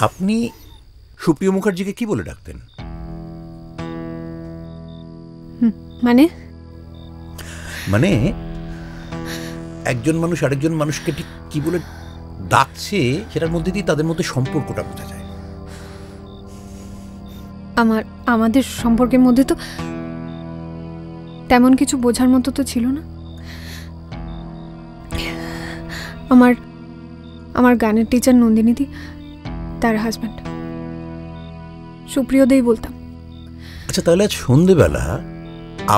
আপনি সুপ্রিয় মুখার্জিকে কি বলে ডাকতেন? মানে মানে একজন মানুষ আরেকজন মানুষকে ঠিক কি বলে ডাকছে সেটার মধ্যে দিয়ে তাদের মধ্যে সম্পর্কটা বোঝা যায়। আমাদের সম্পর্কের মধ্যে তো তেমন কিছু বোঝার মতো তো ছিল না। আমার গানের টিচার নন্দিনীদি, তার হাজব্যান্ড সুপ্রিয়দাই বলতাম। আচ্ছা, তাহলে আজ সন্ধেবেলা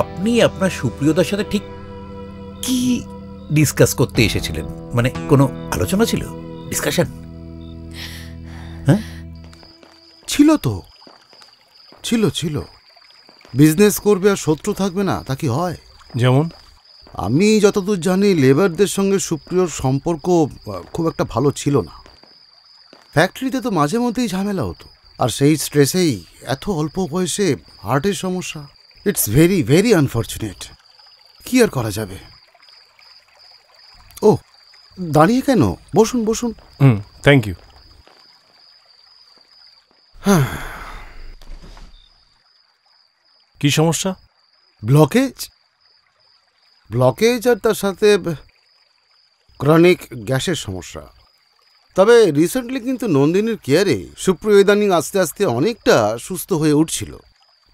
আপনি আপনার সুপ্রিয়দার সাথে ঠিক কি ডিসকাস করতে এসেছিলেন? মানে কোনো আলোচনা ছিল, ডিসকাশন? হ্যাঁ, ছিল তো, ছিল। বিজনেস করবে আর শত্রু থাকবে না, তা কি হয়? যেমন আমি যতদূর জানি লেবারদের সঙ্গে সুপ্রিয়র সম্পর্ক খুব একটা ভালো ছিল না। ফ্যাক্টরিতে তো মাঝে মধ্যেই ঝামেলা হতো, আর সেই স্ট্রেসেই এত অল্প বয়সে হার্টের সমস্যা। It's very very unfortunate. কি আর করা যাবে? ও, দাঁড়িয়ে কেন? বসুন বসুন। Thank you. হ্যাঁ, কি সমস্যা? ব্লকেজ আর তার সাথে ক্রনিক গ্যাসের সমস্যা। তবে রিসেন্টলি কিন্তু নন্দিনীর কেয়ারে সুপ্রিয় ইদানিং আস্তে আস্তে অনেকটা সুস্থ হয়ে উঠছিল।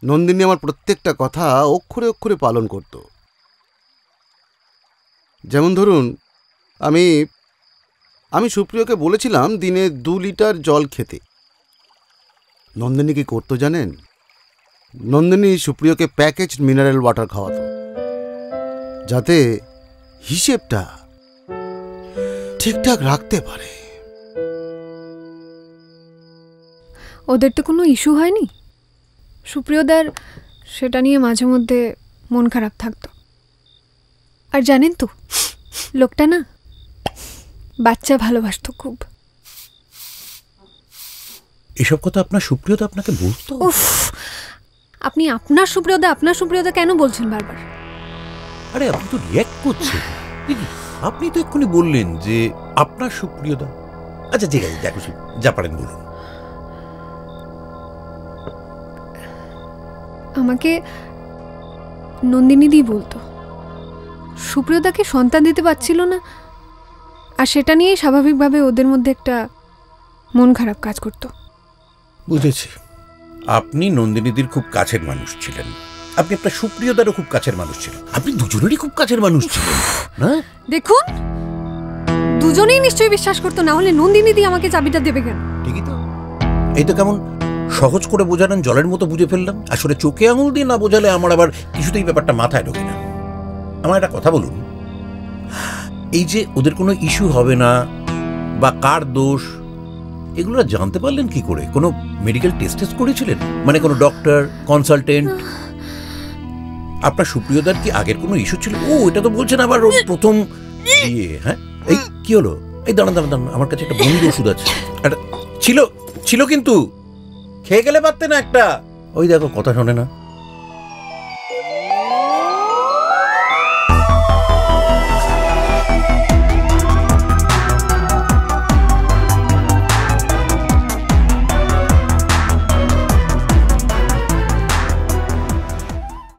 নন্দিনী আমার প্রত্যেকটা কথা অক্ষরে অক্ষরে পালন করত। যেমন ধরুন, আমি সুপ্রিয়কে বলেছিলাম দিনে 2 লিটার জল খেতে। নন্দিনী কি করতো জানেন? নন্দিনী সুপ্রিয়কে প্যাকেজড মিনারেল ওয়াটার খাওয়াতো, যাতে হিসেবটা ঠিকঠাক রাখতে পারে। ওদের তো কোনো ইস্যু হয়নি। সুপ্রিয়দার সেটা নিয়ে মাঝে মধ্যে মন খারাপ থাকতো। আর জানেন তো, লোকটা না বাচ্চা ভালোবাসতো খুব। এসব কথা আপনার সুপ্রিয়তা আপনাকে বলতো? উফ, আপনি আপনার সুপ্রিয়দা কেন বলছেন বারবার? আরে আপনি তো রিঅ্যাক্ট করছেন। আপনি তো এক্ষুনি বললেন যে আপনার সুপ্রিয়তা। আচ্ছা ঠিক আছে, দেখো যা পারেন বলুন। আমাকে নন্দিনীদি বলতো সুপ্রিয়দাকে সন্তান দিতে পারছিল না, আর সেটা নিয়ে স্বাভাবিকভাবে ওদের মধ্যে একটা মন খারাপ কাজ করতো। বুঝেছি, আপনি নন্দিনীদির খুব কাছের মানুষ ছিলেন, আপনি আপনার সুপ্রিয়দারও খুব কাছের মানুষ ছিলেন, আপনি দুজনেরই খুব কাছের মানুষ ছিলেন না? দেখুন, দুজনেই নিশ্চয়ই বিশ্বাস করতো, না হলে নন্দিনীদি আমাকে চাবিটা দেবে কেন? ঠিকই তো। এই তো কেমন সহজ করে বোঝালেন, জলের মতো বুঝে ফেললাম। আসলে চোখে আঙুল দিয়ে না বোঝালে আমার আবার কিছুতেই ব্যাপারটা মাথায় ঢোকে না। আমার একটা কথা বলুন, এই যে ওদের কোনো ইস্যু হবে না বা কার দোষ, এগুলো জানতে পারলেন কি করে? কোনো মেডিকেল টেস্ট করেছিলেন? মানে কোনো ডক্টর, কনসালটেন্ট? আপনার সুপ্রিয়দার কি আগের কোনো ইস্যু ছিল? ও, এটা তো বলছেন আবার প্রথম ইয়ে। হ্যাঁ, এই কি হলো? এই দাঁড়ান, আমার কাছে একটা বন্ধু ওষুধ আছে। ছিল কিন্তু খেয়ে গেলে পারতে না একটা। ওই দেখো, কথা শোনে না।